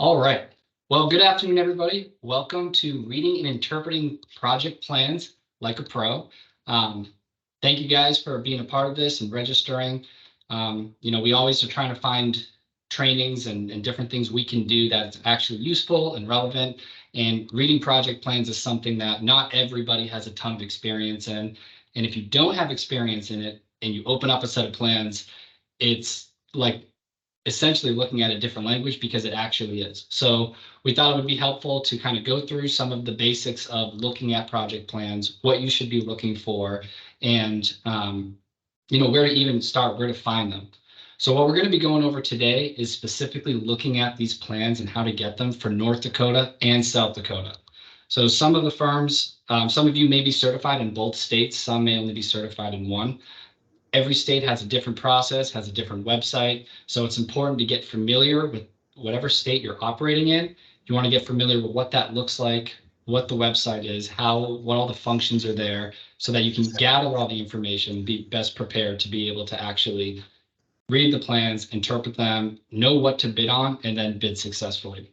All right. Well, good afternoon, everybody. Welcome to Reading and Interpreting Project Plans Like a Pro. Thank you guys for being a part of this and registering. We always are trying to find trainings and different things we can do that's actually useful and relevant. And reading project plans is something that not everybody has a ton of experience in. And if you don't have experience in it and you open up a set of plans, it's like essentially looking at a different language because it actually is. So we thought it would be helpful to kind of go through some of the basics of looking at project plans, what you should be looking for, and where to even start, where to find them. So what we're going to be going over today is specifically looking at these plans and how to get them for North Dakota and South Dakota. So some of the firms, some of you may be certified in both states, some may only be certified in one. Every state has a different process, has a different website. So it's important to get familiar with whatever state you're operating in. You want to get familiar with what that looks like, what the website is, what all the functions are there, so that you can gather all the information, be best prepared to be able to actually read the plans, interpret them, know what to bid on, and then bid successfully.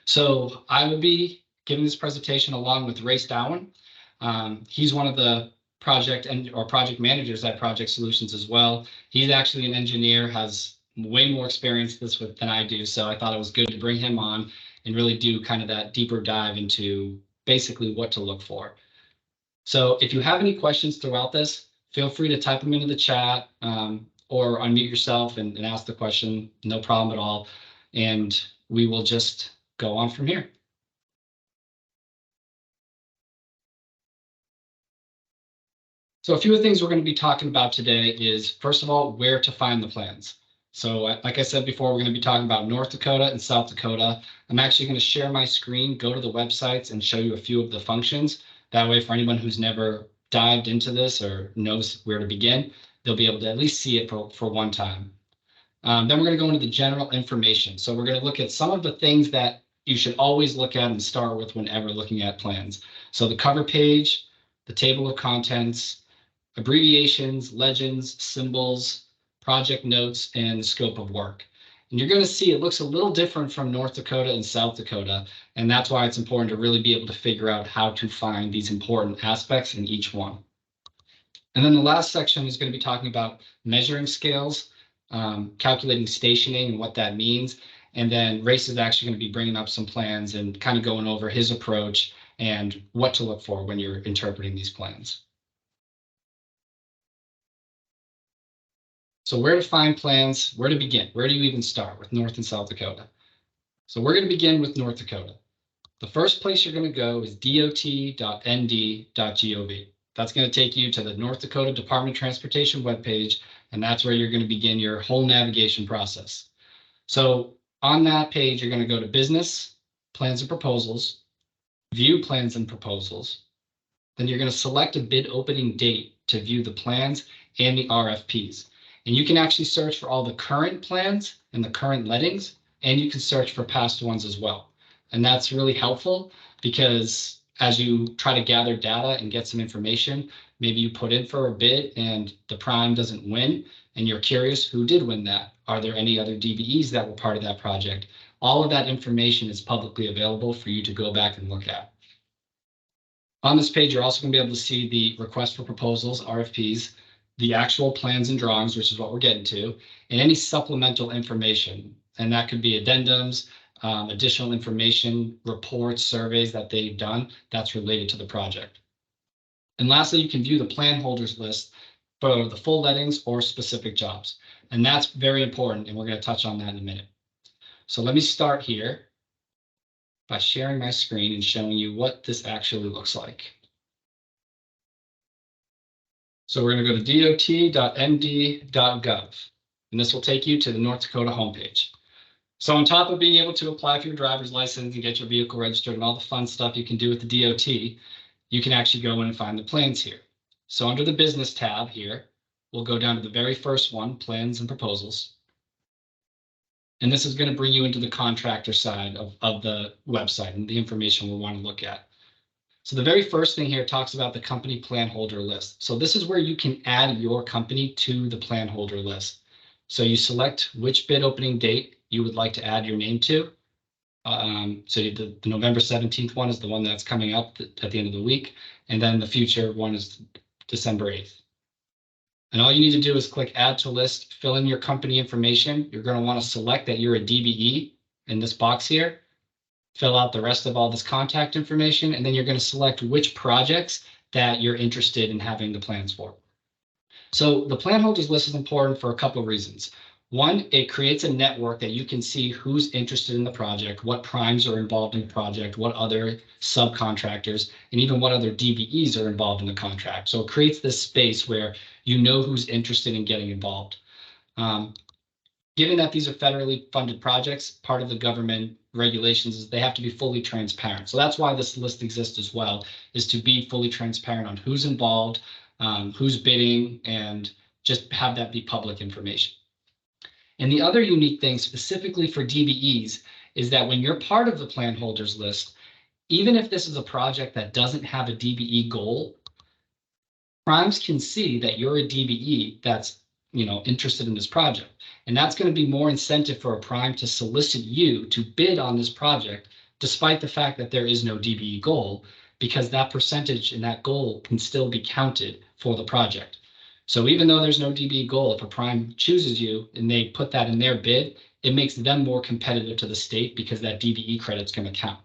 So I will be giving this presentation along with Ray Stowen. He's one of the project managers at Project Solutions as well. He's actually an engineer, has way more experience than I do. So I thought it was good to bring him on and really do kind of that deeper dive into basically what to look for. So if you have any questions throughout this, feel free to type them into the chat or unmute yourself and ask the question, no problem at all. And we will just go on from here. So a few of the things we're going to be talking about today is, first of all, where to find the plans. So like I said before, we're going to be talking about North Dakota and South Dakota. I'm actually going to share my screen, go to the websites, and show you a few of the functions. That way, for anyone who's never dived into this or knows where to begin, they'll be able to at least see it for one time. Then we're going to go into the general information. So we're going to look at some of the things that you should always look at and start with whenever looking at plans. So the cover page, the table of contents, abbreviations, legends, symbols, project notes, and scope of work. And you're going to see it looks a little different from North Dakota and South Dakota, and that's why it's important to really be able to figure out how to find these important aspects in each one. And then the last section is going to be talking about measuring scales, calculating stationing and what that means. And then Race is actually going to be bringing up some plans and kind of going over his approach and what to look for when you're interpreting these plans. So where to find plans, where to begin? Where do you even start with North and South Dakota? So we're going to begin with North Dakota. The first place you're going to go is dot.nd.gov. That's going to take you to the North Dakota Department of Transportation webpage, and that's where you're going to begin your whole navigation process. So on that page, you're going to go to Business, Plans and Proposals, View Plans and Proposals. Then you're going to select a bid opening date to view the plans and the RFPs. And you can actually search for all the current plans and the current lettings, and you can search for past ones as well. And that's really helpful because as you try to gather data and get some information, maybe you put in for a bid and the prime doesn't win, and you're curious who did win that. Are there any other DBEs that were part of that project? All of that information is publicly available for you to go back and look at. On this page, you're also going to be able to see the request for proposals, RFPs, the actual plans and drawings, which is what we're getting to, and any supplemental information. And that could be addendums, additional information, reports, surveys that they've done that's related to the project. And lastly, you can view the plan holders list for the full lettings or specific jobs. And that's very important, and we're going to touch on that in a minute. So let me start here by sharing my screen and showing you what this actually looks like. So we're going to go to dot.nd.gov, and this will take you to the North Dakota homepage. So on top of being able to apply for your driver's license and get your vehicle registered and all the fun stuff you can do with the DOT, you can actually go in and find the plans here. So under the business tab here, we'll go down to the very first one, plans and proposals. And this is going to bring you into the contractor side of the website and the information we'll want to look at. So the very first thing here talks about the company plan holder list. So this is where you can add your company to the plan holder list. So you select which bid opening date you would like to add your name to. So the November 17th one is the one that's coming up at the end of the week. And then the future one is December 8th. And all you need to do is click add to list, fill in your company information. You're going to want to select that you're a DBE in this box here, fill out the rest of all this contact information, and then you're going to select which projects that you're interested in having the plans for. So the plan holders list is important for a couple of reasons. One, it creates a network that you can see who's interested in the project, what primes are involved in the project, what other subcontractors, and even what other DBEs are involved in the contract. So it creates this space where you know who's interested in getting involved. Given that these are federally funded projects, part of the government regulations is they have to be fully transparent. So that's why this list exists as well, is to be fully transparent on who's involved, who's bidding, and just have that be public information. And the other unique thing specifically for DBEs is that when you're part of the plan holders list, even if this is a project that doesn't have a DBE goal, primes can see that you're a DBE that's interested in this project. And that's going to be more incentive for a prime to solicit you to bid on this project, despite the fact that there is no DBE goal, because that percentage and that goal can still be counted for the project. So even though there's no DBE goal, if a prime chooses you and they put that in their bid, it makes them more competitive to the state because that DBE credit's going to count.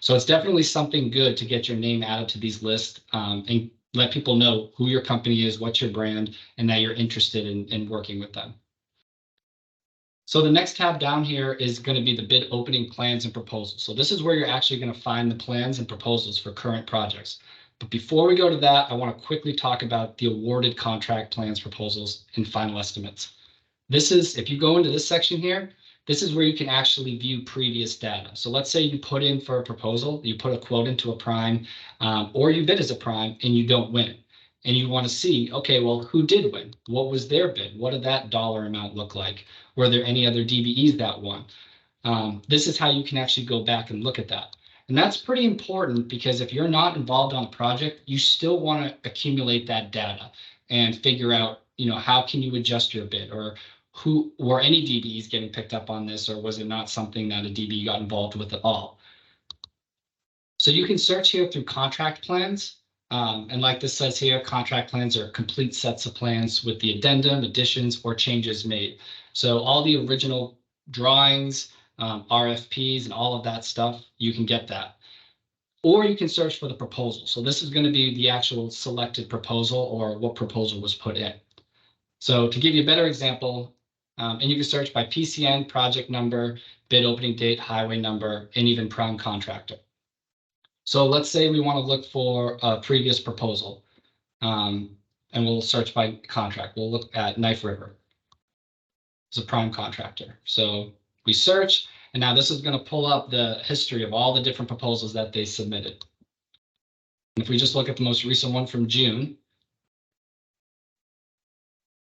So it's definitely something good to get your name added to these lists and let people know who your company is, what's your brand, and that you're interested in working with them. So the next tab down here is going to be the bid opening plans and proposals. So this is where you're actually going to find the plans and proposals for current projects. But before we go to that, I want to quickly talk about the awarded contract plans, proposals, and final estimates. This is, if you go into this section here, this is where you can actually view previous data. So let's say you put in for a proposal, you put a quote into a prime, or you bid as a prime and you don't win. And you want to see, okay, well, who did win? What was their bid? What did that dollar amount look like? Were there any other DBEs that won? This is how you can actually go back and look at that. And that's pretty important because if you're not involved on a project, you still want to accumulate that data and figure out, how can you adjust your bid, or who were any DBEs getting picked up on this, or was it not something that a DBE got involved with at all? So you can search here through contract plans. And like this says here, contract plans are complete sets of plans with the addendum, additions, or changes made. So all the original drawings, RFPs, and all of that stuff, you can get that. Or you can search for the proposal. So this is going to be the actual selected proposal or what proposal was put in. So to give you a better example, and you can search by PCN, project number, bid opening date, highway number, and even prime contractor. So let's say we want to look for a previous proposal, and we'll search by contract. We'll look at Knife River. It's a prime contractor. So we search, and now this is going to pull up the history of all the different proposals that they submitted. And if we just look at the most recent one from June,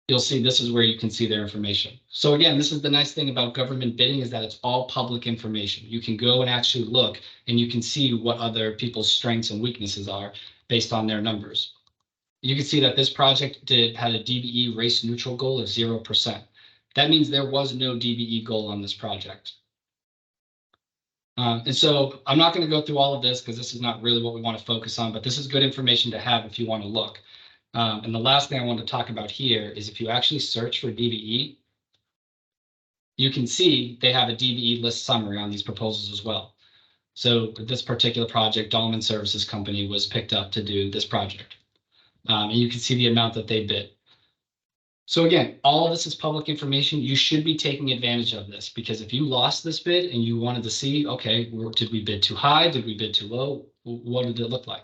you'll see this is where you can see their information. So again, this is the nice thing about government bidding, is that it's all public information. You can go and actually look and you can see what other people's strengths and weaknesses are based on their numbers. You can see that this project had a DBE race neutral goal of 0%. That means there was no DBE goal on this project. And so I'm not going to go through all of this because this is not really what we want to focus on, but this is good information to have if you want to look. And the last thing I want to talk about here is if you actually search for DBE, you can see they have a DBE list summary on these proposals as well. So this particular project, Dahlman Services Company, was picked up to do this project. And you can see the amount that they bid. So again, all of this is public information. You should be taking advantage of this, because if you lost this bid and you wanted to see, okay, did we bid too high? Did we bid too low? What did it look like?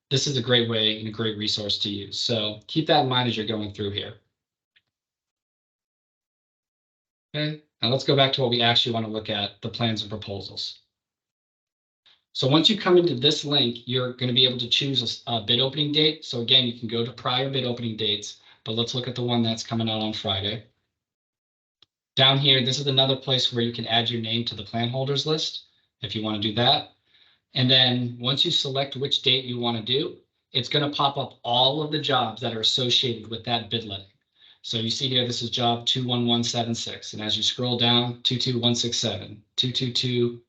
This is a great way and a great resource to use. So keep that in mind as you're going through here. Okay, now let's go back to what we actually want to look at, the plans and proposals. So once you come into this link, you're going to be able to choose a bid opening date. So again, you can go to prior bid opening dates, but let's look at the one that's coming out on Friday. Down here, this is another place where you can add your name to the plan holders list if you want to do that. And then once you select which date you want to do, it's going to pop up all of the jobs that are associated with that bid letting. So you see here, this is job 21176. And as you scroll down, 22167, 222,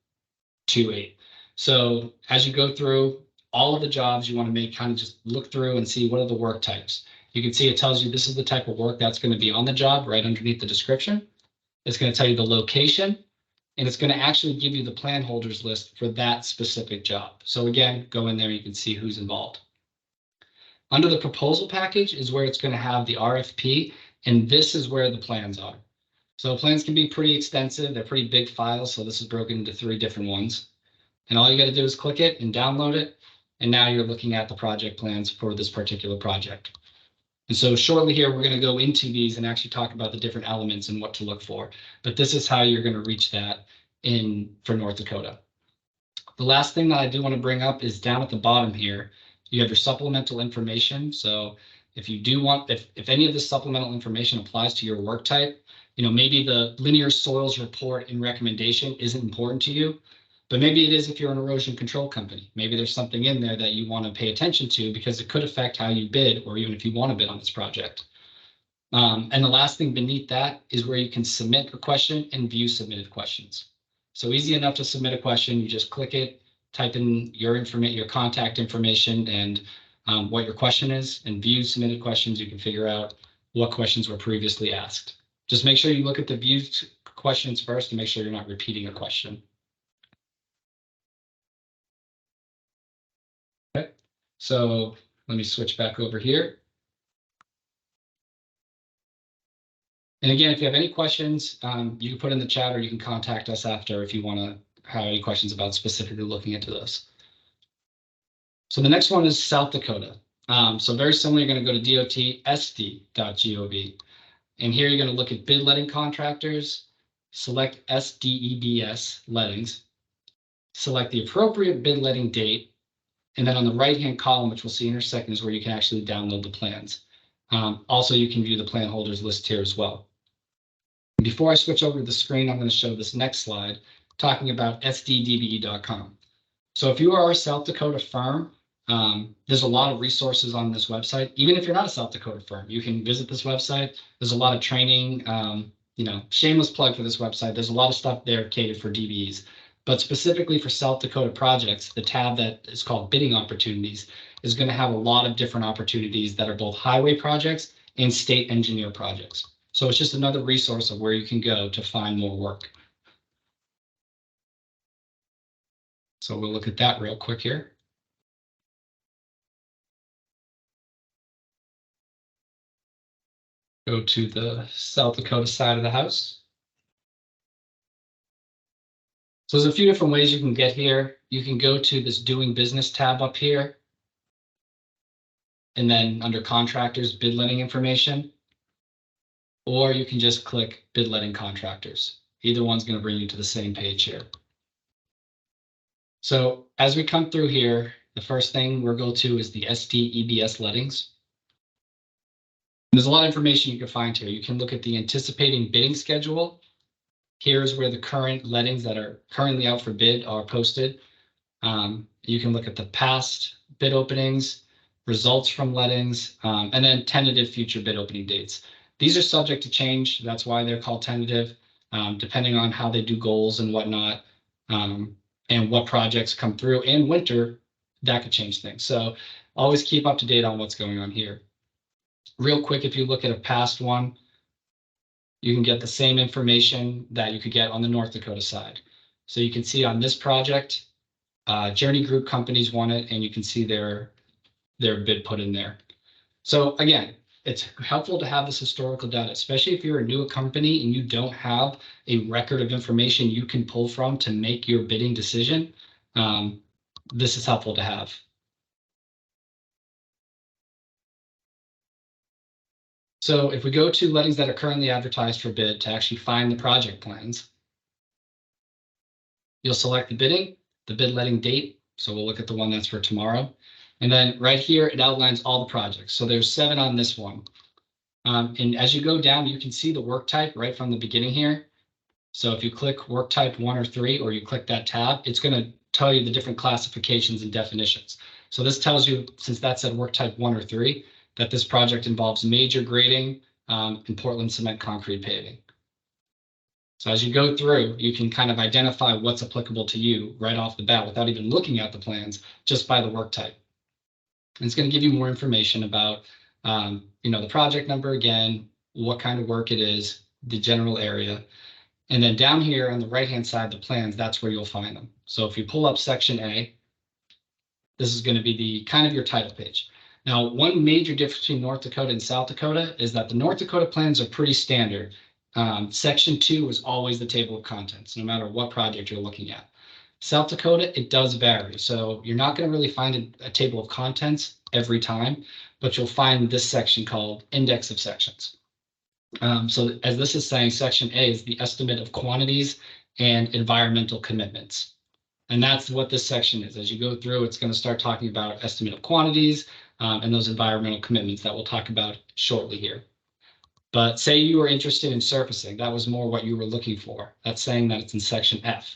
28. So as you go through all of the jobs, you want to make kind of just look through and see what are the work types. You can see it tells you this is the type of work that's going to be on the job right underneath the description. It's going to tell you the location, and it's going to actually give you the plan holders list for that specific job. So again, go in there, you can see who's involved. Under the proposal package is where it's going to have the RFP, and this is where the plans are. So plans can be pretty extensive. They're pretty big files. So this is broken into 3 different ones. And all you got to do is click it and download it. And now you're looking at the project plans for this particular project. And so shortly here, we're going to go into these and actually talk about the different elements and what to look for. But this is how you're going to reach that for North Dakota. The last thing that I do want to bring up is down at the bottom here, you have your supplemental information. So if you do want, if any of this supplemental information applies to your work type, maybe the linear soils report and recommendation isn't important to you, but maybe it is if you're an erosion control company. Maybe there's something in there that you want to pay attention to because it could affect how you bid, or even if you want to bid on this project. And the last thing beneath that is where you can submit a question and view submitted questions. So easy enough to submit a question. You just click it, type in your contact information and what your question is, and view submitted questions. You can figure out what questions were previously asked. Just make sure you look at the viewed questions first to make sure you're not repeating a question. Okay, so let me switch back over here. And again, if you have any questions, you can put in the chat, or you can contact us after if you want to have any questions about specifically looking into this. So the next one is South Dakota. So very similar, you're going to go to dotsd.gov. And here you're going to look at bid letting contractors, select SDEBS lettings, select the appropriate bid letting date, and then on the right-hand column, which we'll see in a second, is where you can actually download the plans. Also, you can view the plan holders list here as well. Before I switch over to the screen, I'm going to show this next slide talking about sddbe.com. So if you are a South Dakota firm, there's a lot of resources on this website. Even if you're not a South Dakota firm, you can visit this website. There's a lot of training, shameless plug for this website. There's a lot of stuff there catered for DBEs. But specifically for South Dakota projects, the tab that is called Bidding Opportunities is going to have a lot of different opportunities that are both highway projects and state engineer projects. So it's just another resource of where you can go to find more work. So we'll look at that real quick here. Go to the South Dakota side of the house. So there's a few different ways you can get here. You can go to this Doing Business tab up here, and then under Contractors, Bid Letting Information, or you can just click Bid Letting Contractors. Either one's going to bring you to the same page here. So as we come through here, the first thing we'll go to is the SDEBS lettings. There's a lot of information you can find here. You can look at the anticipating bidding schedule. Here's where the current lettings that are currently out for bid are posted. You can look at the past bid openings, results from lettings, and then tentative future bid opening dates. These are subject to change. That's why they're called tentative, depending on how they do goals and whatnot, and what projects come through. And winter, that could change things. So always keep up to date on what's going on here. Real quick, if you look at a past one, you can get the same information that you could get on the North Dakota side. So you can see on this project, Journey Group companies won it, and you can see their bid put in there. So again, it's helpful to have this historical data, especially if you're a new company and you don't have a record of information you can pull from to make your bidding decision. This is helpful to have. So if we go to lettings that are currently advertised for bid to actually find the project plans, you'll select the bidding, the bid letting date. So we'll look at the one that's for tomorrow. And then right here, it outlines all the projects. So there's 7 on this one. And as you go down, you can see the work type right from the beginning here. So if you click work type 1 or 3, or you click that tab, it's going to tell you the different classifications and definitions. So this tells you, since that said work type 1 or 3, that this project involves major grading and Portland cement concrete paving. So as you go through, you can kind of identify what's applicable to you right off the bat without even looking at the plans, just by the work type. And it's going to give you more information about, the project number again, what kind of work it is, the general area. And then down here on the right-hand side, the plans, that's where you'll find them. So if you pull up section A, this is going to be the kind of your title page. Now, one major difference between North Dakota and South Dakota is that the North Dakota plans are pretty standard. Section 2 is always the table of contents, no matter what project you're looking at. South Dakota, it does vary. So you're not going to really find a table of contents every time, but you'll find this section called Index of Sections. So as this is saying, Section A is the estimate of quantities and environmental commitments. And that's what this section is. As you go through, it's going to start talking about estimate of quantities and those environmental commitments that we'll talk about shortly here. But say you were interested in surfacing, that was more what you were looking for. That's saying that it's in section F.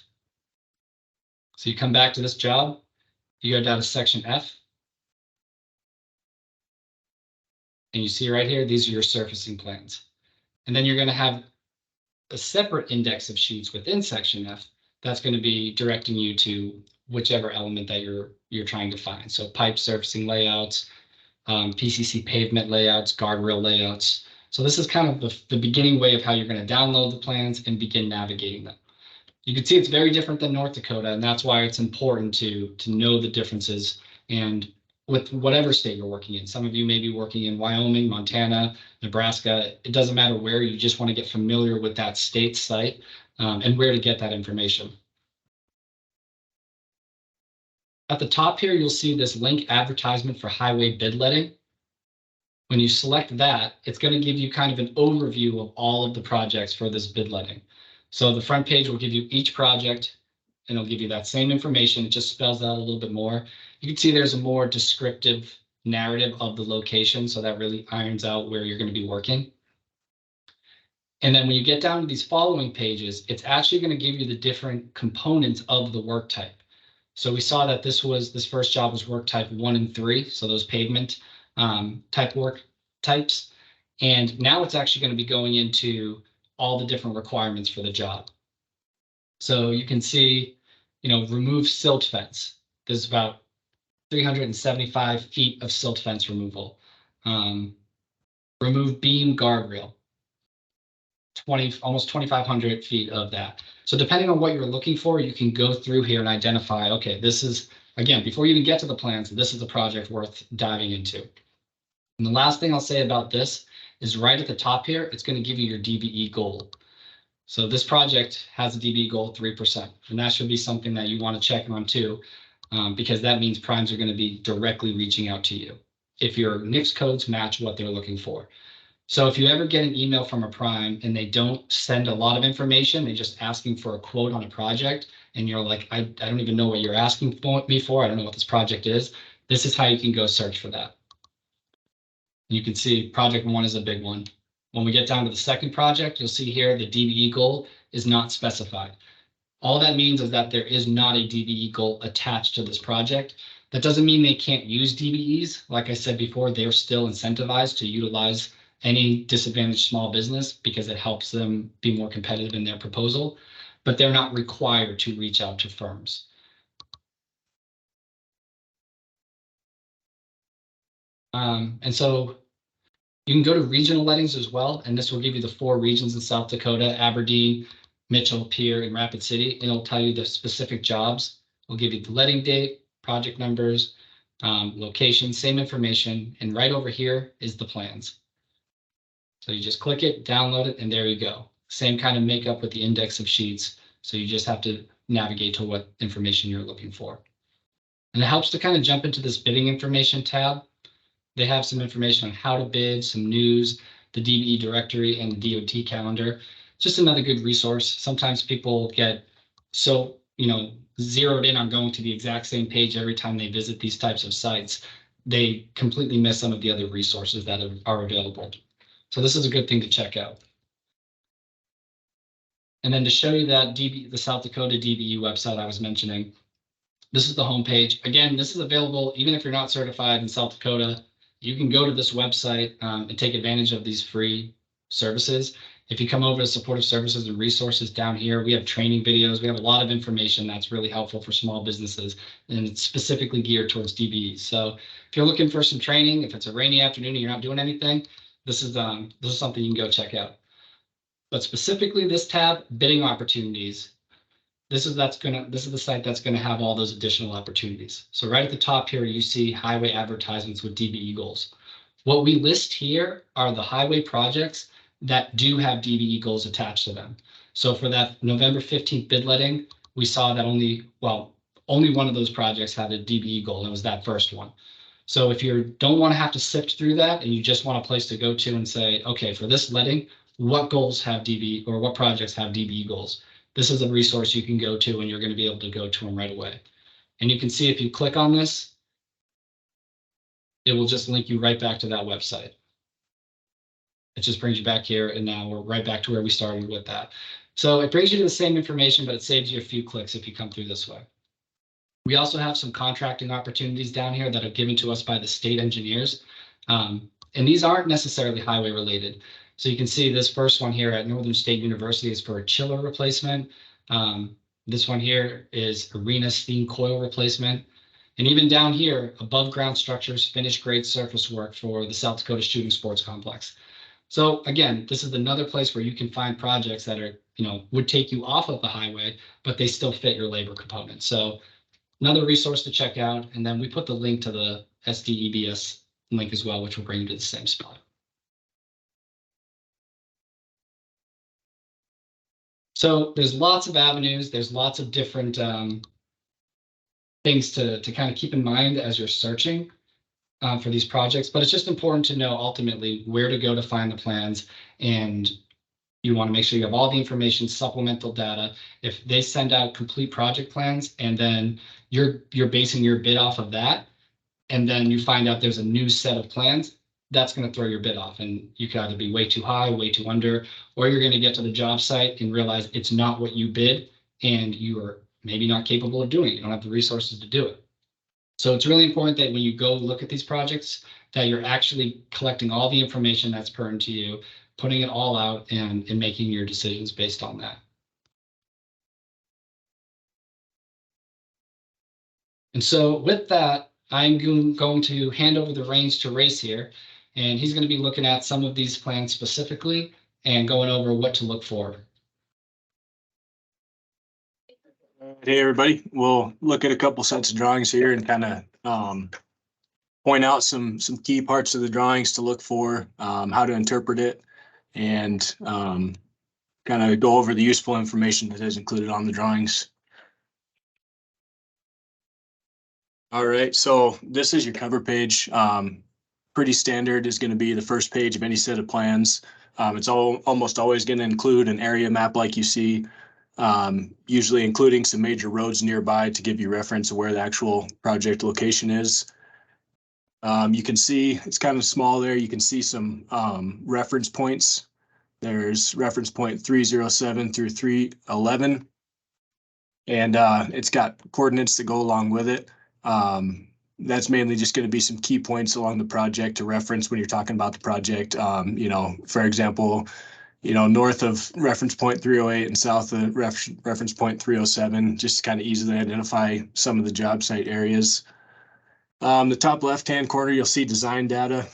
So you come back to this job, you go down to section F, and you see right here, these are your surfacing plans. And then you're going to have a separate index of sheets within section F that's going to be directing you to whichever element that you're trying to find. So pipe surfacing layouts, PCC pavement layouts, guardrail layouts. So this is kind of the beginning way of how you're going to download the plans and begin navigating them. You can see it's very different than North Dakota, and that's why it's important to know the differences and with whatever state you're working in. Some of you may be working in Wyoming, Montana, Nebraska. It doesn't matter where, you just want to get familiar with that state site and where to get that information. At the top here, you'll see this link advertisement for highway bid letting. When you select that, it's going to give you kind of an overview of all of the projects for this bid letting. So the front page will give you each project, and it'll give you that same information. It just spells out a little bit more. You can see there's a more descriptive narrative of the location, so that really irons out where you're going to be working. And then when you get down to these following pages, it's actually going to give you the different components of the work type. So we saw that this first job was work type 1 and 3, so those pavement type work types. And now it's actually going to be going into all the different requirements for the job. So you can see, remove silt fence. There's about 375 feet of silt fence removal. Remove beam guardrail. Almost 2,500 feet of that. So depending on what you're looking for, you can go through here and identify, okay, this is, again, before you even get to the plans, this is a project worth diving into. And the last thing I'll say about this is right at the top here, it's going to give you your DBE goal. So this project has a DBE goal of 3%, and that should be something that you want to check on too, because that means primes are going to be directly reaching out to you if your NICS codes match what they're looking for. So if you ever get an email from a prime and they don't send a lot of information, they're just asking for a quote on a project, and you're like, I don't even know what you're asking me for. I don't know what this project is. This is how you can go search for that. You can see project 1 is a big one. When we get down to the second project, you'll see here the DBE goal is not specified. All that means is that there is not a DBE goal attached to this project. That doesn't mean they can't use DBEs. Like I said before, they're still incentivized to utilize any disadvantaged small business because it helps them be more competitive in their proposal, but they're not required to reach out to firms. And so you can go to regional lettings as well, and this will give you the 4 regions in South Dakota: Aberdeen, Mitchell, Pierre, and Rapid City. And it'll tell you the specific jobs. It'll give you the letting date, project numbers, location, same information. And right over here is the plans. So you just click it, download it, and there you go. Same kind of makeup with the index of sheets. So you just have to navigate to what information you're looking for. And it helps to kind of jump into this bidding information tab. They have some information on how to bid, some news, the DBE directory, and the DOT calendar. Just another good resource. Sometimes people get so, zeroed in on going to the exact same page every time they visit these types of sites, they completely miss some of the other resources that are available. So this is a good thing to check out. And then to show you that the South Dakota DBE website I was mentioning, this is the homepage. Again, this is available even if you're not certified in South Dakota. You can go to this website and take advantage of these free services. If you come over to supportive services and resources down here, we have training videos. We have a lot of information that's really helpful for small businesses, and it's specifically geared towards DBEs. So if you're looking for some training, if it's a rainy afternoon and you're not doing anything, this is something you can go check out. But specifically this tab, bidding opportunities, this is the site that's gonna have all those additional opportunities. So right at the top here, you see highway advertisements with DBE goals. What we list here are the highway projects that do have DBE goals attached to them. So for that November 15th bid letting, we saw that only one of those projects had a DBE goal, and it was that first one. So if you don't want to have to sift through that and you just want a place to go to and say, okay, for this letting, what goals have DBE or what projects have DBE goals? This is a resource you can go to and you're going to be able to go to them right away. And you can see if you click on this, it will just link you right back to that website. It just brings you back here, and now we're right back to where we started with that. So it brings you to the same information, but it saves you a few clicks if you come through this way. We also have some contracting opportunities down here that are given to us by the state engineers. And these aren't necessarily highway related. So you can see this first one here at Northern State University is for a chiller replacement. This one here is arena steam coil replacement. And even down here, above ground structures, finished grade surface work for the South Dakota Shooting Sports Complex. So again, this is another place where you can find projects that are, would take you off of the highway, but they still fit your labor component. So another resource to check out. And then we put the link to the SDEBS link as well, which will bring you to the same spot. So there's lots of avenues. There's lots of different things to kind of keep in mind as you're searching for these projects, but it's just important to know ultimately where to go to find the plans, and you want to make sure you have all the information, supplemental data. If they send out complete project plans and then you're basing your bid off of that, and then you find out there's a new set of plans, that's going to throw your bid off, and you could either be way too high, way too under, or you're going to get to the job site and realize it's not what you bid and you are maybe not capable of doing it. You don't have the resources to do it. So it's really important that when you go look at these projects, that you're actually collecting all the information that's pertinent to you, putting it all out and making your decisions based on that. And so with that, I'm going to hand over the reins to Race here, and he's going to be looking at some of these plans specifically and going over what to look for. Hey everybody, we'll look at a couple sets of drawings here and kind of point out some key parts of the drawings to look for, how to interpret it, and kind of go over the useful information that is included on the drawings. All right, so this is your cover page. Pretty standard is going to be the first page of any set of plans. It's almost always going to include an area map like you see, usually including some major roads nearby to give you reference of where the actual project location is. You can see it's kind of small there. You can see some reference points. There's reference point 307 through 311. And it's got coordinates that go along with it. That's mainly just going to be some key points along the project to reference when you're talking about the project. For example, north of reference point 308 and south of reference point 307, just to kind of easily identify some of the job site areas. The top left-hand corner, you'll see design data.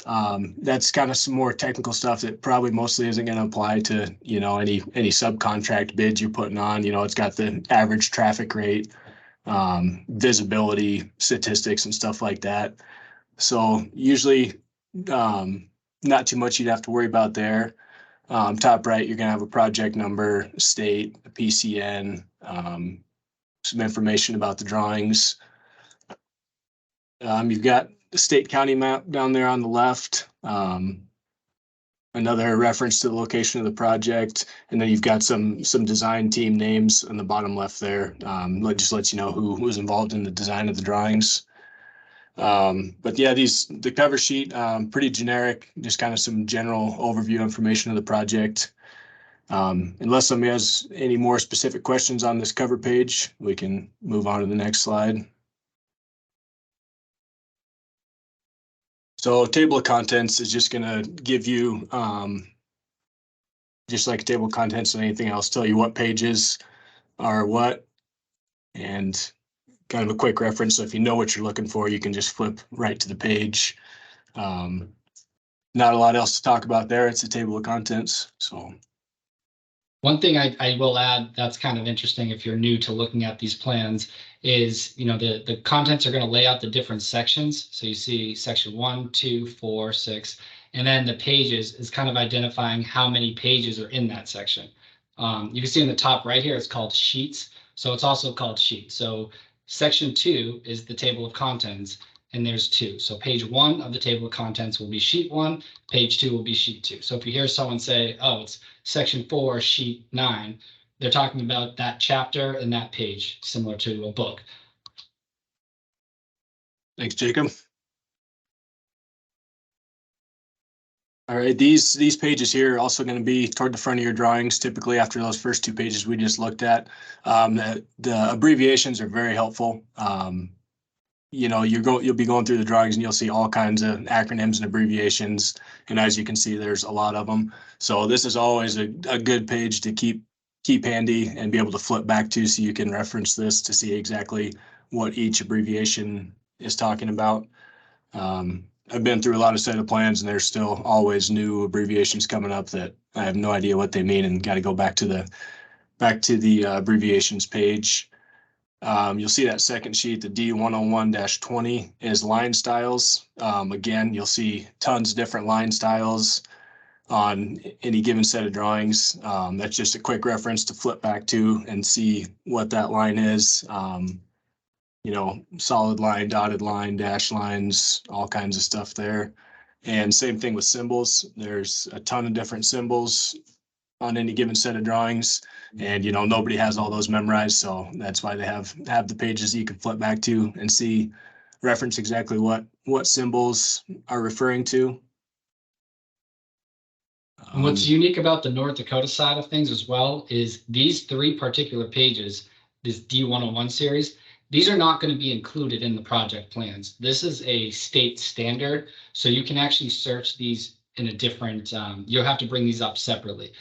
That's kind of some more technical stuff that probably mostly isn't going to apply to, any subcontract bids you're putting on. It's got the average traffic rate, visibility statistics and stuff like that. So usually not too much you'd have to worry about there. Top right, you're going to have a project number, state, a PCN, some information about the drawings. You've got the state county map down there on the left, another reference to the location of the project, and then you've got some design team names on the bottom left there. Just lets you know who was involved in the design of the drawings. But yeah, the cover sheet, pretty generic, just kind of some general overview information of the project. Unless somebody has any more specific questions on this cover page, we can move on to the next slide. So table of contents is just going to give you just like a table of contents and anything else, tell you what pages are what, and kind of a quick reference. So if you know what you're looking for, you can just flip right to the page. Not a lot else to talk about there. It's a table of contents. So one thing I will add that's kind of interesting if you're new to looking at these plans is, the contents are going to lay out the different sections. So you see section 1, 2, 4, 6, and then the pages is kind of identifying how many pages are in that section. You can see in the top right here, it's called sheets. So it's also called sheet. So section 2 is the table of contents, and there's 2. So page 1 of the table of contents will be sheet 1, page 2 will be sheet 2. So if you hear someone say, oh, it's section 4, sheet 9, they're talking about that chapter and that page, similar to a book. thanks, Jacob. All right, these pages here are also going to be toward the front of your drawings, typically after those first 2 pages we just looked at. The abbreviations are very helpful. You'll be going through the drawings and you'll see all kinds of acronyms and abbreviations. And as you can see, there's a lot of them. So this is always a good page to keep handy and be able to flip back to, so you can reference this to see exactly what each abbreviation is talking about. I've been through a lot of set of plans and there's still always new abbreviations coming up that I have no idea what they mean, and got to go back to the abbreviations page. You'll see that second sheet, the D101-20 is line styles. Again, you'll see tons of different line styles on any given set of drawings. That's just a quick reference to flip back to and see what that line is. Solid line, dotted line, dash lines, all kinds of stuff there. And same thing with symbols. There's a ton of different symbols on any given set of drawings, and nobody has all those memorized, so that's why they have the pages that you can flip back to and see, reference exactly what symbols are referring to. And what's unique about the North Dakota side of things as well is these 3 particular pages, this D101 series, these are not going to be included in the project plans. This is a state standard, so you can actually search these in a different, you'll have to bring these up separately.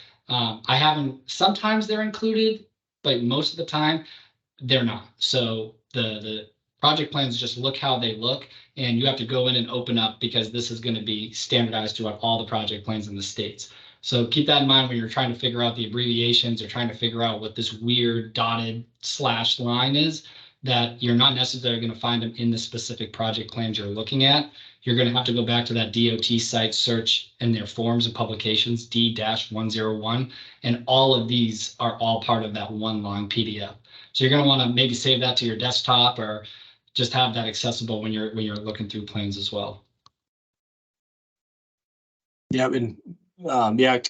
Sometimes they're included, but most of the time they're not. So the project plans just look how they look, and you have to go in and open up, because this is going to be standardized throughout all the project plans in the states. So keep that in mind when you're trying to figure out the abbreviations or trying to figure out what this weird dotted / line is, that you're not necessarily going to find them in the specific project plans you're looking at. You're going to have to go back to that DOT site, search in their forms and publications, D-101, and all of these are all part of that one long PDF. So you're going to want to maybe save that to your desktop, or just have that accessible when you're looking through plans as well. Yeah, and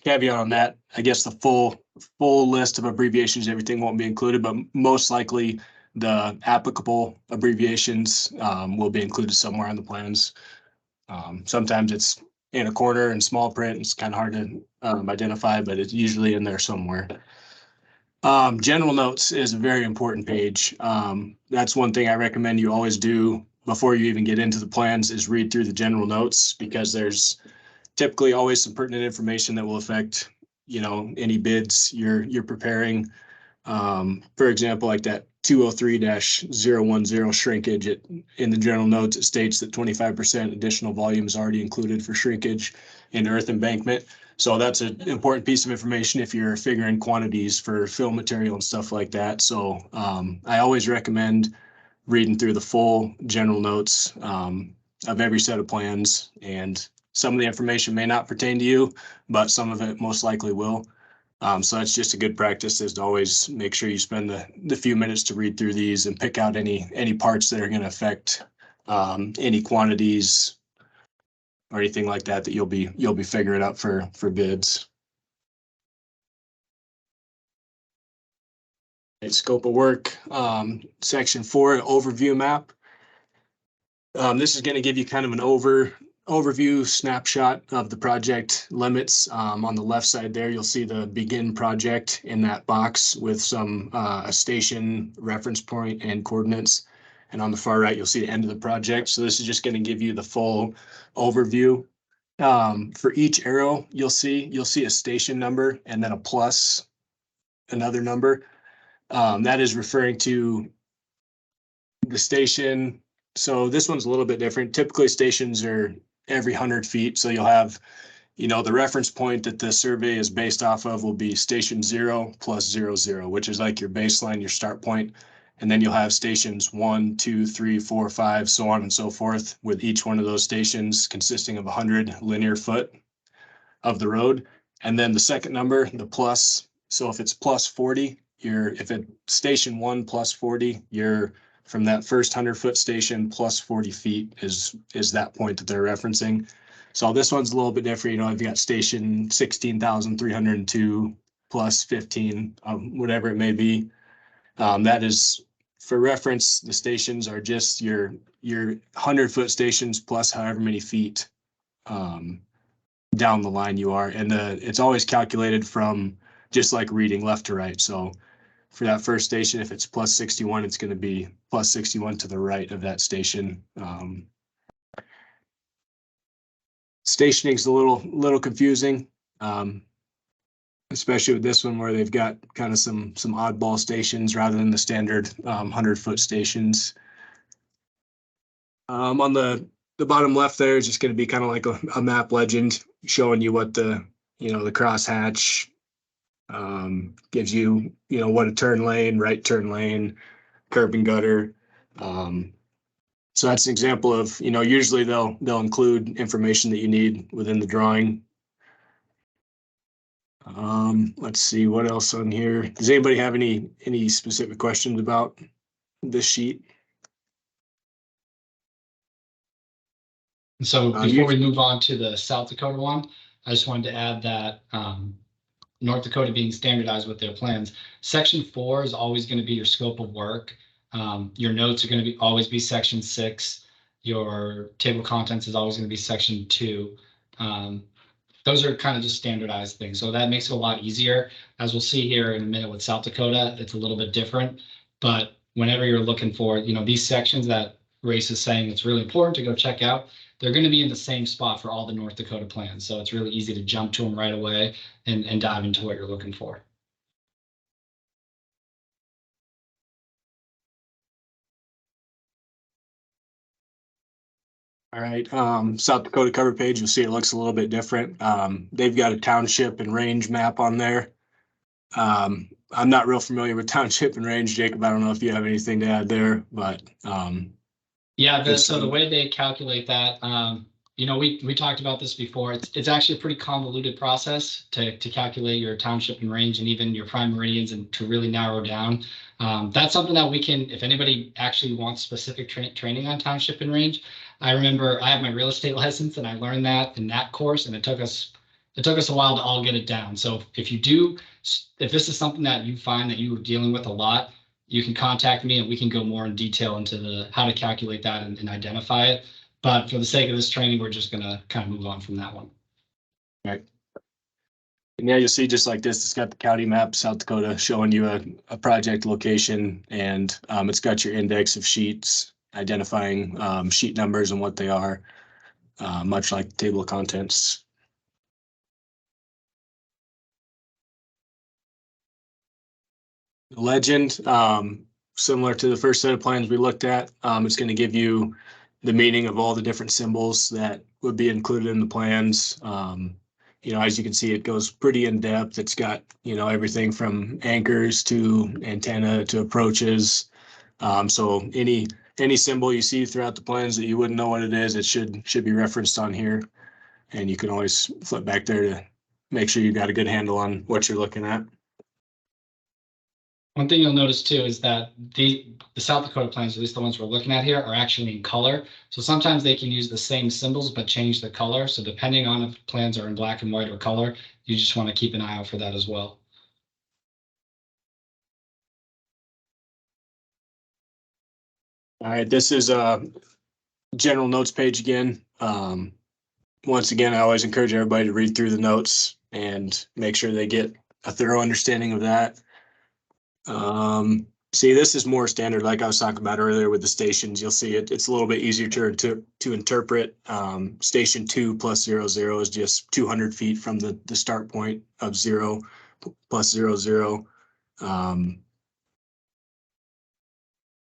caveat on that, I guess the full list of abbreviations, everything won't be included, but most likely the applicable abbreviations will be included somewhere on the plans. Sometimes it's in a corner in small print. It's kind of hard to identify, but it's usually in there somewhere. General notes is a very important page. That's one thing I recommend you always do before you even get into the plans, is read through the general notes, because there's typically always some pertinent information that will affect, any bids you're preparing. For example, like that 203-010 shrinkage, in the general notes, it states that 25% additional volume is already included for shrinkage in earth embankment. So that's an important piece of information if you're figuring quantities for fill material and stuff like that. So I always recommend reading through the full general notes of every set of plans, and some of the information may not pertain to you, but some of it most likely will. So that's just a good practice, is to always make sure you spend the few minutes to read through these and pick out any parts that are going to affect any quantities or anything like that you'll be figuring out for bids. Okay, scope of work, section 4, overview map. This is going to give you kind of an overview snapshot of the project limits. On the left side there, you'll see the begin project in that box with some a station, reference point, and coordinates. And on the far right, you'll see the end of the project. So this is just going to give you the full overview. For each arrow, you'll see a station number and then a plus another number. That is referring to the station. So this one's a little bit different. Typically stations are every 100 feet. So you'll have, the reference point that the survey is based off of will be station 0 plus 0, which is like your baseline, your start point. And then you'll have stations 1, 2, 3, 4, 5, so on and so forth, with each one of those stations consisting of 100 linear foot of the road. And then the second number, the plus. So if it's plus 40, if it's station 1 plus 40, you're from that first 100-foot station plus 40 feet is that point that they're referencing. So this one's a little bit different. I've got station 16,302 plus 15, whatever it may be. That is, for reference, the stations are just your 100-foot stations plus however many feet down the line you are. And it's always calculated from just like reading left to right. So for that first station, if it's plus 61, it's going to be plus 61 to the right of that station. Stationing is a little confusing, especially with this one where they've got kind of some oddball stations rather than the standard 100-foot stations. On the bottom left there is just going to be kind of like a map legend showing you what the crosshatch gives you, what a turn lane, right turn lane, curb and gutter. So that's an example of, usually they'll include information that you need within the drawing. Let's see what else on here. Does anybody have any specific questions about this sheet? So before we move on to the South Dakota one, I just wanted to add that North Dakota being standardized with their plans, section 4 is always going to be your scope of work. Your notes are going to always be section 6. Your table of contents is always going to be section 2. Those are kind of just standardized things. So that makes it a lot easier. As we'll see here in a minute with South Dakota, it's a little bit different. But whenever you're looking for, these sections that Race is saying it's really important to go check out, they're going to be in the same spot for all the North Dakota plans. So it's really easy to jump to them right away and dive into what you're looking for. All right, South Dakota cover page, you'll see it looks a little bit different. They've got a township and range map on there. I'm not real familiar with township and range, Jacob. I don't know if you have anything to add there, but yeah, so the way they calculate that, we talked about this before. It's actually a pretty convoluted process to calculate your township and range and even your prime meridians and to really narrow down. That's something that we can, if anybody actually wants specific training on township and range. I remember I have my real estate license and I learned that in that course, and it took us a while to all get it down. So if this is something that you find that you are dealing with a lot, you can contact me and we can go more in detail into how to calculate that and identify it. But for the sake of this training, we're just going to kind of move on from that one. Right. And yeah, you'll see just like this, it's got the county map, South Dakota, showing you a project location, and it's got your index of sheets, identifying sheet numbers and what they are, much like the table of contents. Legend, similar to the first set of plans we looked at, it's going to give you the meaning of all the different symbols that would be included in the plans. As you can see, it goes pretty in depth. It's got, everything from anchors to antenna to approaches. So any symbol you see throughout the plans that you wouldn't know what it is, it should be referenced on here. And you can always flip back there to make sure you've got a good handle on what you're looking at. One thing you'll notice too is that the South Dakota plans, at least the ones we're looking at here, are actually in color. So sometimes they can use the same symbols but change the color. So depending on if plans are in black and white or color, you just want to keep an eye out for that as well. All right, this is a general notes page again. Once again, I always encourage everybody to read through the notes and make sure they get a thorough understanding of that. See, this is more standard, like I was talking about earlier with the stations. You'll see it's a little bit easier to interpret. Station 2 plus 00 is just 200 feet from the start point of 0 plus 00.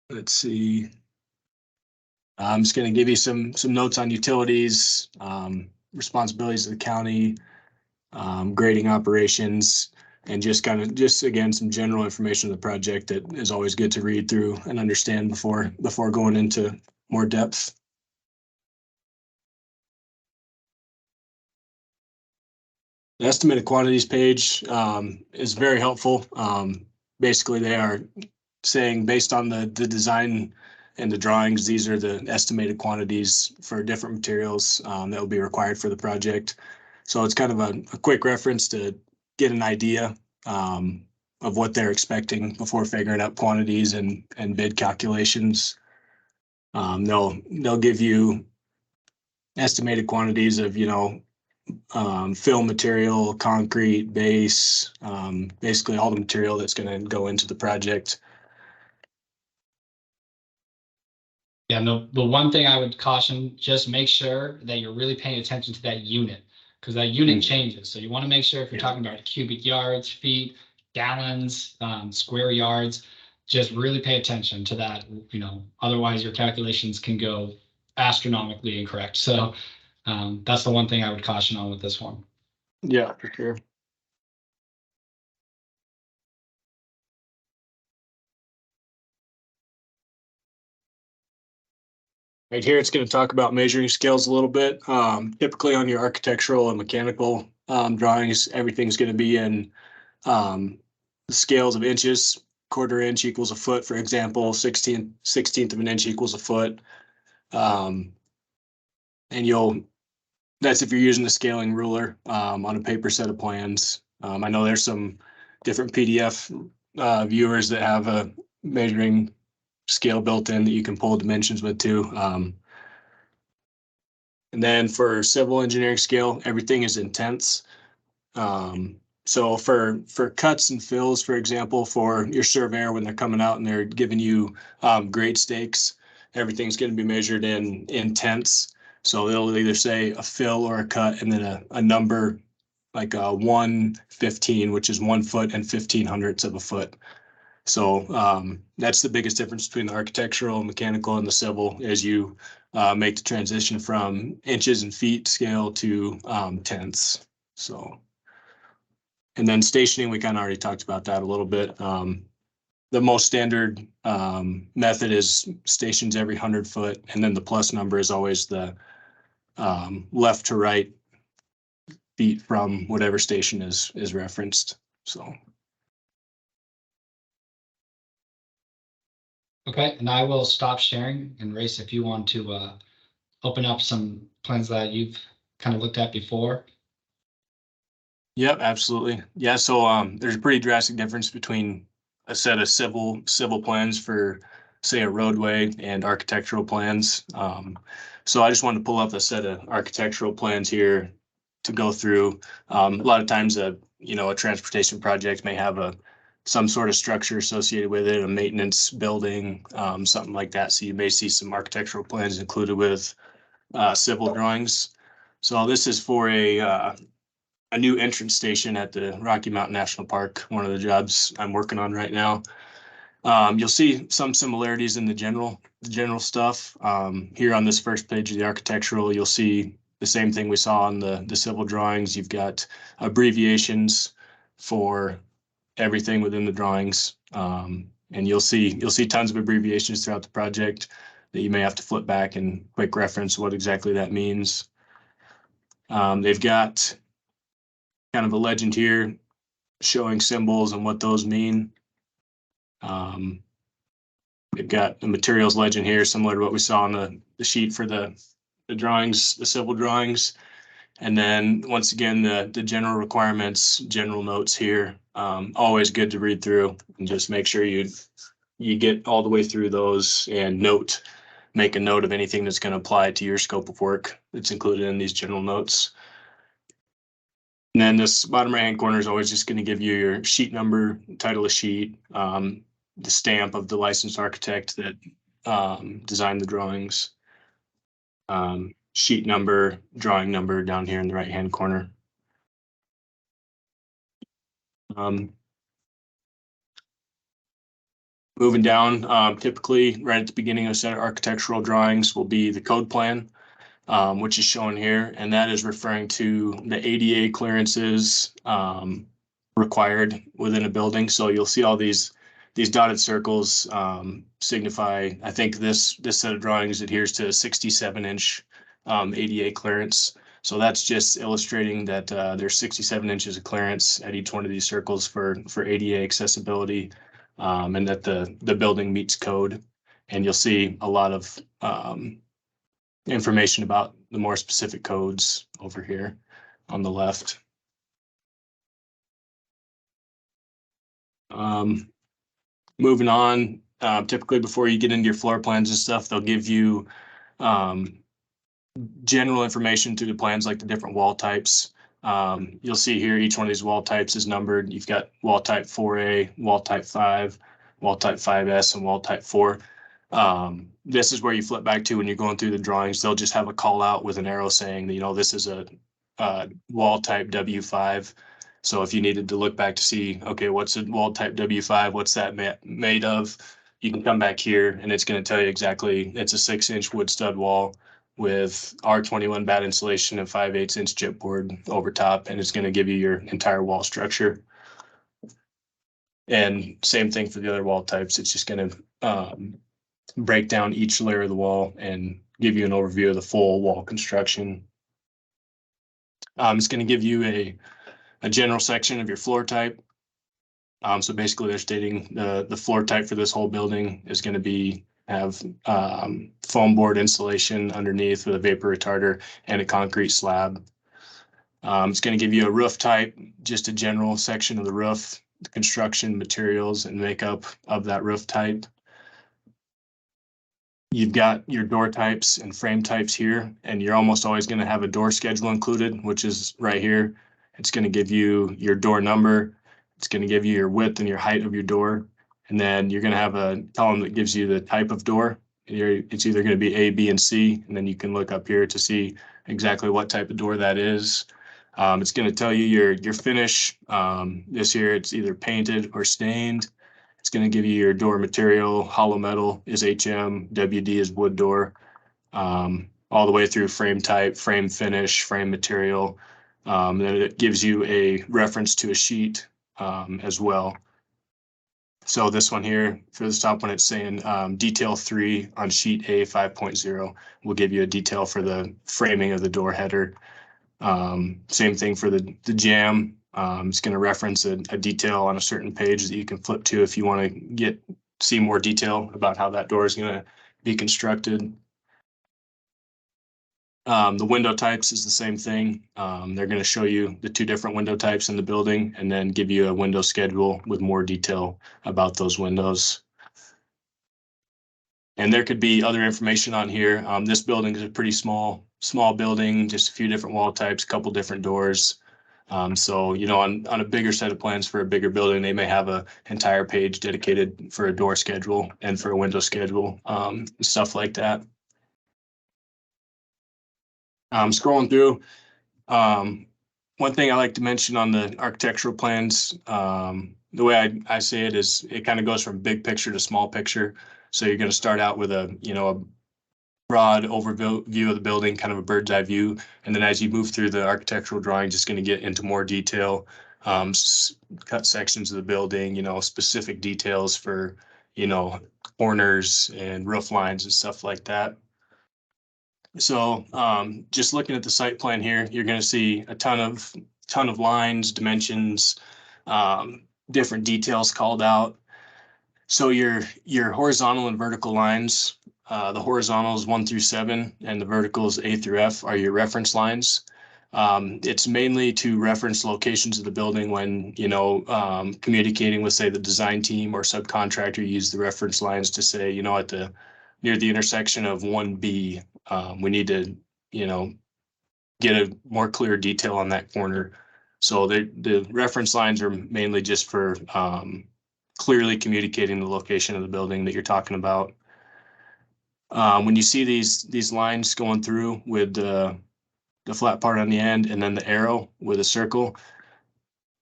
Let's see. I'm just going to give you some notes on utilities, responsibilities of the county, grading operations, and just again some general information of the project that is always good to read through and understand before going into more depth. The estimated quantities page is very helpful. Basically, they are saying based on the design and the drawings, these are the estimated quantities for different materials that will be required for the project. So it's kind of a quick reference to get an idea of what they're expecting before figuring out quantities and bid calculations. They'll give you estimated quantities of, fill material, concrete, base, basically all the material that's going to go into the project. Yeah, and the one thing I would caution, just make sure that you're really paying attention to that unit, because that unit changes. So you want to make sure if you're talking about cubic yards, feet, gallons, square yards, just really pay attention to that. Otherwise your calculations can go astronomically incorrect. So that's the one thing I would caution on with this one. Yeah, for sure. Right here, it's going to talk about measuring scales a little bit. Typically on your architectural and mechanical drawings, everything's going to be in the scales of inches. Quarter inch equals a foot, for example, 16th of an inch equals a foot. And that's if you're using the scaling ruler on a paper set of plans. I know there's some different PDF viewers that have a measuring scale built in that you can pull dimensions with too. And then for civil engineering scale, everything is in tenths. So for cuts and fills, for example, for your surveyor, when they're coming out and they're giving you grade stakes, everything's going to be measured in tenths. So they'll either say a fill or a cut and then a number like a 115, which is 1 foot and 1500ths of a foot. So that's the biggest difference between the architectural, mechanical, and the civil as you make the transition from inches and feet scale to tenths. So, and then stationing, we kind of already talked about that a little bit. The most standard method is stations every 100 foot, and then the plus number is always the left to right feet from whatever station is referenced. So. Okay, and I will stop sharing, and Race, if you want to open up some plans that you've kind of looked at before. Yep, absolutely. Yeah, so there's a pretty drastic difference between a set of civil plans for, say, a roadway and architectural plans. So I just wanted to pull up a set of architectural plans here to go through. A lot of times a transportation project may have some sort of structure associated with it, a maintenance building, something like that. So you may see some architectural plans included with civil drawings. So this is for a new entrance station at the Rocky Mountain National Park, one of the jobs I'm working on right now. You'll see some similarities in the general stuff. Here on this first page of the architectural, you'll see the same thing we saw on the civil drawings. You've got abbreviations for everything within the drawings. And you'll see tons of abbreviations throughout the project that you may have to flip back and quick reference what exactly that means. They've got kind of a legend here showing symbols and what those mean. They've got the materials legend here, similar to what we saw on the sheet for the drawings, the civil drawings. And then once again, the general requirements, general notes here, always good to read through and just make sure you get all the way through those and make a note of anything that's going to apply to your scope of work that's included in these general notes. And then this bottom right hand corner is always just going to give you your sheet number, title of sheet, the stamp of the licensed architect that designed the drawings. Sheet number, drawing number down here in the right-hand corner. Moving down, typically right at the beginning of set of architectural drawings will be the code plan, which is shown here, and that is referring to the ADA clearances required within a building. So you'll see all these dotted circles signify, I think this set of drawings adheres to a 67-inch ADA clearance. So that's just illustrating that there's 67 inches of clearance at each one of these circles for ADA accessibility, and that the building meets code. And you'll see a lot of information about the more specific codes over here on the left. Moving on, typically before you get into your floor plans and stuff, they'll give you general information through the plans, like the different wall types. You'll see here each one of these wall types is numbered. You've got wall type 4A, wall type 5, wall type 5S, and wall type 4. This is where you flip back to when you're going through the drawings. They'll just have a call out with an arrow saying that, you know, this is a wall type W5. So if you needed to look back to see, okay, what's a wall type W5, what's that made of, you can come back here and it's going to tell you exactly. It's a 6-inch wood stud wall with R21 bat insulation and 5/8-inch chipboard over top, and it's going to give you your entire wall structure. And same thing for the other wall types. It's just going to break down each layer of the wall and give you an overview of the full wall construction. It's going to give you a general section of your floor type. So basically they're stating the floor type for this whole building is going to have foam board insulation underneath with a vapor retarder and a concrete slab. It's going to give you a roof type, just a general section of the roof, the construction materials and makeup of that roof type. You've got your door types and frame types here, and you're almost always going to have a door schedule included, which is right here. It's going to give you your door number. It's going to give you your width and your height of your door. And then you're going to have a column that gives you the type of door. It's either going to be A, B, and C. And then you can look up here to see exactly what type of door that is. It's going to tell you your finish. This year it's either painted or stained. It's going to give you your door material. Hollow metal is HM, WD is wood door, all the way through frame type, frame finish, frame material. And then it gives you a reference to a sheet as well. So this one here, for this top one, it's saying detail 3 on sheet A 5.0 will give you a detail for the framing of the door header. Same thing for the jamb. It's going to reference a detail on a certain page that you can flip to if you want to see more detail about how that door is going to be constructed. The window types is the same thing. They're going to show you the 2 different window types in the building and then give you a window schedule with more detail about those windows. And there could be other information on here. This building is a pretty small building, just a few different wall types, a couple different doors. So, you know, on a bigger set of plans for a bigger building, they may have an entire page dedicated for a door schedule and for a window schedule, stuff like that. Scrolling through, one thing I like to mention on the architectural plans, the way I say it is it kind of goes from big picture to small picture. So you're going to start out with a broad overview of the building, kind of a bird's eye view. And then as you move through the architectural drawings, it's going to get into more detail, cut sections of the building, specific details for, corners and roof lines and stuff like that. So just looking at the site plan here, you're going to see a ton of lines, dimensions, different details called out. So your horizontal and vertical lines, the horizontals 1 through 7 and the verticals A through F are your reference lines. It's mainly to reference locations of the building when, communicating with, say, the design team or subcontractor. You use the reference lines to say, near the intersection of 1B, we need to, get a more clear detail on that corner. So the reference lines are mainly just for clearly communicating the location of the building that you're talking about. When you see these lines going through with the flat part on the end and then the arrow with a circle,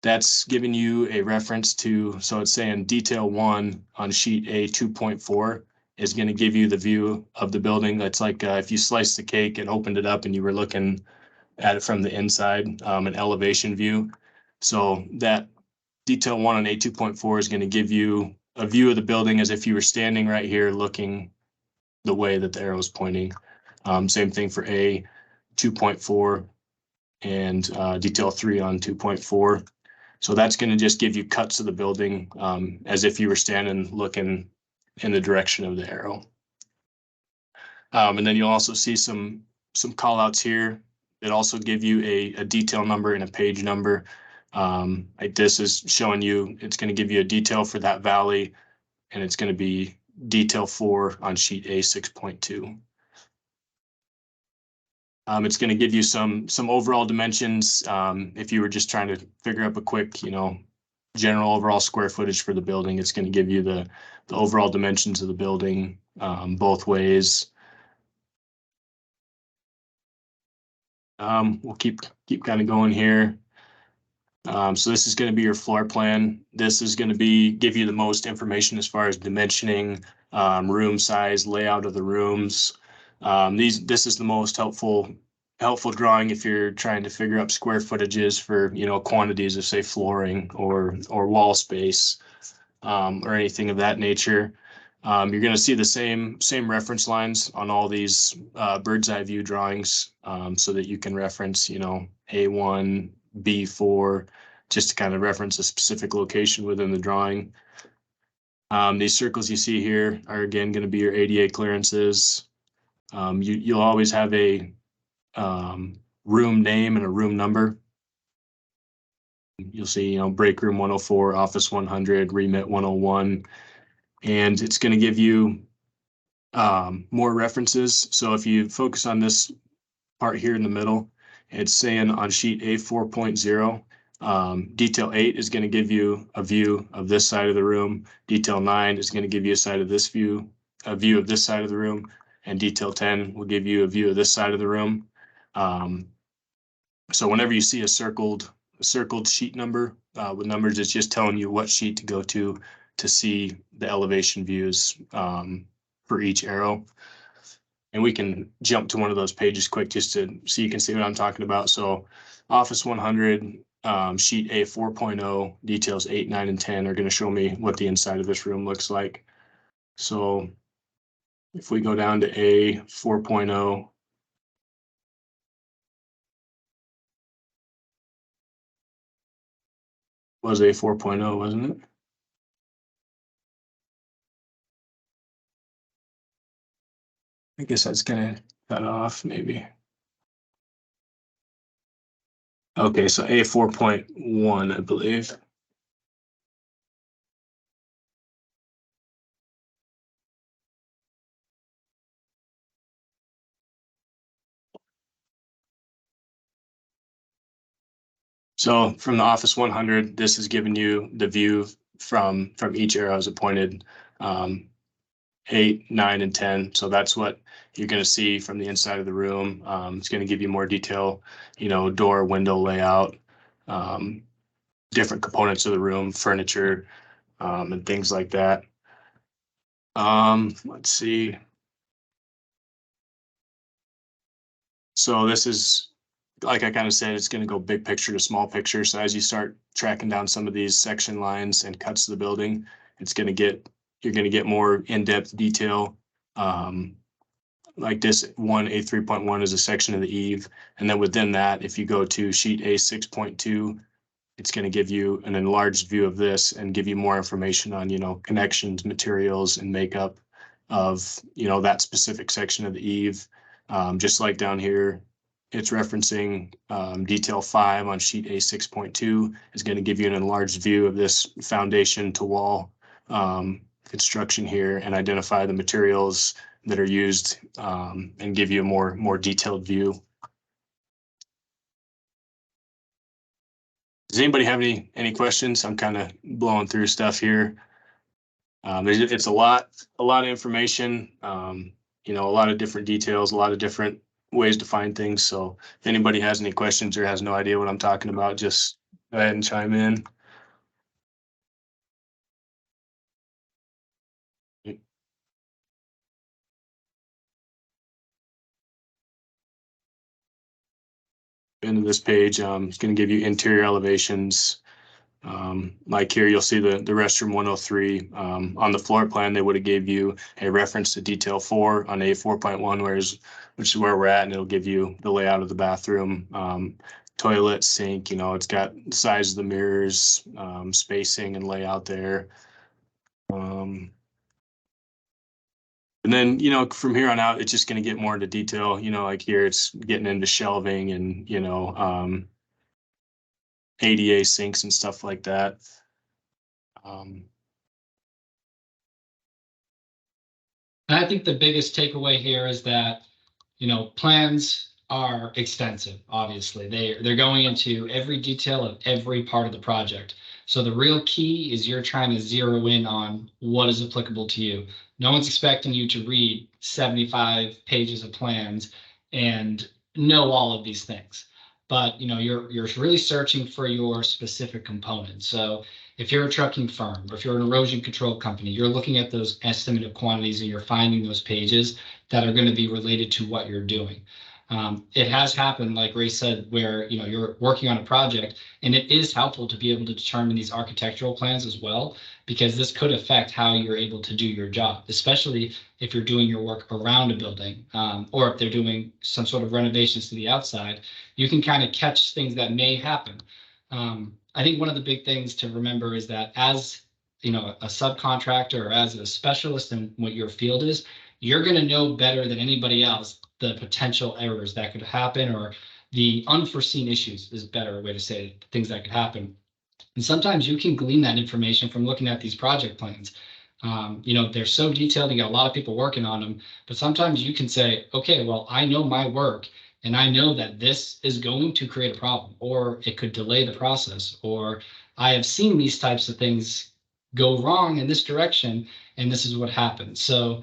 that's giving you a reference to, so it's saying detail 1 on sheet A 2.4 is going to give you the view of the building. That's like if you sliced the cake and opened it up and you were looking at it from the inside, an elevation view. So that detail 1 on A 2.4 is going to give you a view of the building as if you were standing right here looking the way that the arrow is pointing. Same thing for A 2.4 and detail 3 on 2.4. So that's going to just give you cuts of the building as if you were standing looking in the direction of the arrow. And then you'll also see some call outs here that also give you a detail number and a page number. Like this is showing you, it's going to give you a detail for that valley, and it's going to be detail 4 on sheet A 6.2. It's going to give you some overall dimensions. If you were just trying to figure up a quick, general overall square footage for the building, it's going to give you the overall dimensions of the building both ways. We'll keep kind of going here. So this is going to be your floor plan. This is going to give you the most information as far as dimensioning, room size, layout of the rooms. This is the most helpful drawing if you're trying to figure out square footages for, quantities of, say, flooring or wall space, or anything of that nature. You're going to see the same reference lines on all these bird's eye view drawings, so that you can reference, A1, B4, just to kind of reference a specific location within the drawing. These circles you see here are again going to be your ADA clearances. You'll always have a room name and a room number. You'll see, break room 104, office 100, remit 101, and it's going to give you more references. So if you focus on this part here in the middle, it's saying on sheet A 4.0, detail 8 is going to give you a view of this side of the room. Detail 9 is going to give you a view of this side of the room, and detail 10 will give you a view of this side of the room. So whenever you see a circled sheet number with numbers, it's just telling you what sheet to go to see the elevation views for each arrow. And we can jump to one of those pages quick just so you can see what I'm talking about. So Office 100, sheet A 4.0, details 8, 9, and 10 are going to show me what the inside of this room looks like. So if we go down to A 4.0, was A 4.0, wasn't it? I guess that's gonna cut off maybe. Okay, so A 4.1, I believe. So from the Office 100, this is giving you the view from each arrow as it pointed, 8, 9, and 10. So that's what you're going to see from the inside of the room. It's going to give you more detail, door, window layout, different components of the room, furniture, and things like that. Let's see. So this is, like I kind of said, it's going to go big picture to small picture. So as you start tracking down some of these section lines and cuts to the building, you're going to get more in-depth detail. Like this one, A 3.1 is a section of the eave. And then within that, if you go to sheet A 6.2, it's going to give you an enlarged view of this and give you more information on, connections, materials, and makeup of, that specific section of the eave. Just like down here, it's referencing detail 5 on sheet A 6.2 is going to give you an enlarged view of this foundation to wall construction here and identify the materials that are used and give you a more detailed view. Does anybody have any questions? I'm kind of blowing through stuff here. It's a lot of information, you know, a lot of different details, a lot of different ways to find things. So if anybody has any questions or has no idea what I'm talking about, just go ahead and chime in. Into this page, it's going to give you interior elevations. Like here, you'll see the restroom 103. On the floor plan, they would have gave you a reference to detail 4 on A4.1, which is where we're at, and it'll give you the layout of the bathroom, toilet, sink. You know, it's got the size of the mirrors, spacing and layout there. And then, you know, from here on out, it's just going to get more into detail. You know, like here, it's getting into shelving and, you know, ADA sinks and stuff like that. And I think the biggest takeaway here is that, you know, plans are extensive, obviously. They're going into every detail of every part of the project. So the real key is you're trying to zero in on what is applicable to you. No one's expecting you to read 75 pages of plans and know all of these things. But, you know, you're really searching for your specific components. So if you're a trucking firm, or if you're an erosion control company, you're looking at those estimated quantities and you're finding those pages that are going to be related to what you're doing. It has happened, like Ray said, where, you know, you're working on a project, and it is helpful to be able to determine these architectural plans as well, because this could affect how you're able to do your job, especially if you're doing your work around a building, or if they're doing some sort of renovations to the outside. You can kind of catch things that may happen. I think one of the big things to remember is that as, you know, a subcontractor or as a specialist in what your field is, you're going to know better than anybody else the potential errors that could happen, or the unforeseen issues is a better way to say it, things that could happen. And sometimes you can glean that information from looking at these project plans. You know, they're so detailed, you got a lot of people working on them, but sometimes you can say, okay, well, I know my work, and I know that this is going to create a problem, or it could delay the process, or I have seen these types of things go wrong in this direction, and this is what happened. So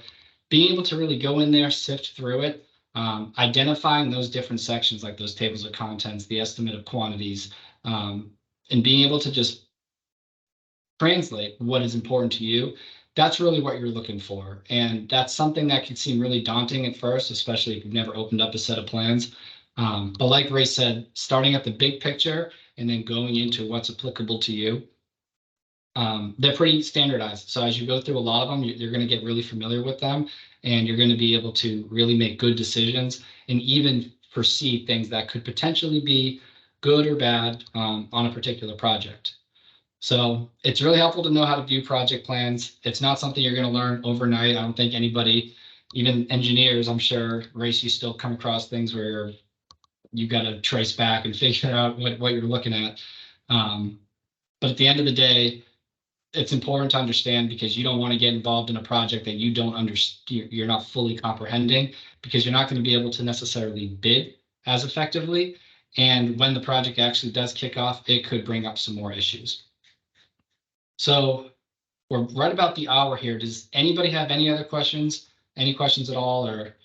being able to really go in there, sift through it, identifying those different sections, like those tables of contents, the estimate of quantities, and being able to just translate what is important to you, that's really what you're looking for. And that's something that can seem really daunting at first, especially if you've never opened up a set of plans. But like Ray said, starting at the big picture and then going into what's applicable to you, they're pretty standardized. So as you go through a lot of them, you're going to get really familiar with them, and you're going to be able to really make good decisions and even foresee things that could potentially be good or bad on a particular project. So it's really helpful to know how to view project plans. It's not something you're going to learn overnight. I don't think anybody, even engineers, I'm sure, Race, you still come across things where you got to trace back and figure out what you're looking at. But at the end of the day, it's important to understand, because you don't want to get involved in a project that you don't understand, you're not fully comprehending, because you're not going to be able to necessarily bid as effectively. And when the project actually does kick off, it could bring up some more issues. So we're right about the hour here. Does anybody have any other questions? Any questions at all? Or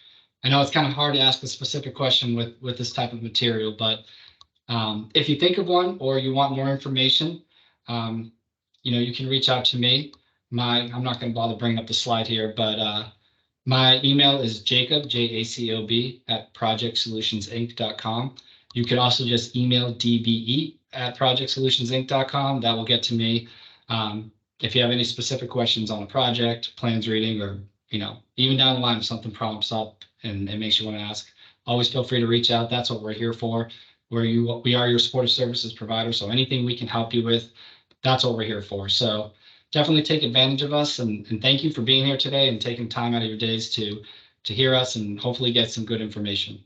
I know it's kind of hard to ask a specific question with this type of material, but if you think of one or you want more information, you know, you can reach out to me. I'm not going to bother bringing up the slide here, but my email is Jacob, Jacob, at projectsolutionsinc.com. You could also just email DBE at projectsolutionsinc.com. That will get to me. If you have any specific questions on a project, plans reading, or, you know, even down the line if something prompts up and it makes you want to ask, always feel free to reach out. That's what we're here for. We are your supportive services provider. So anything we can help you with, that's what we're here for. So definitely take advantage of us, and thank you for being here today and taking time out of your days to hear us and hopefully get some good information.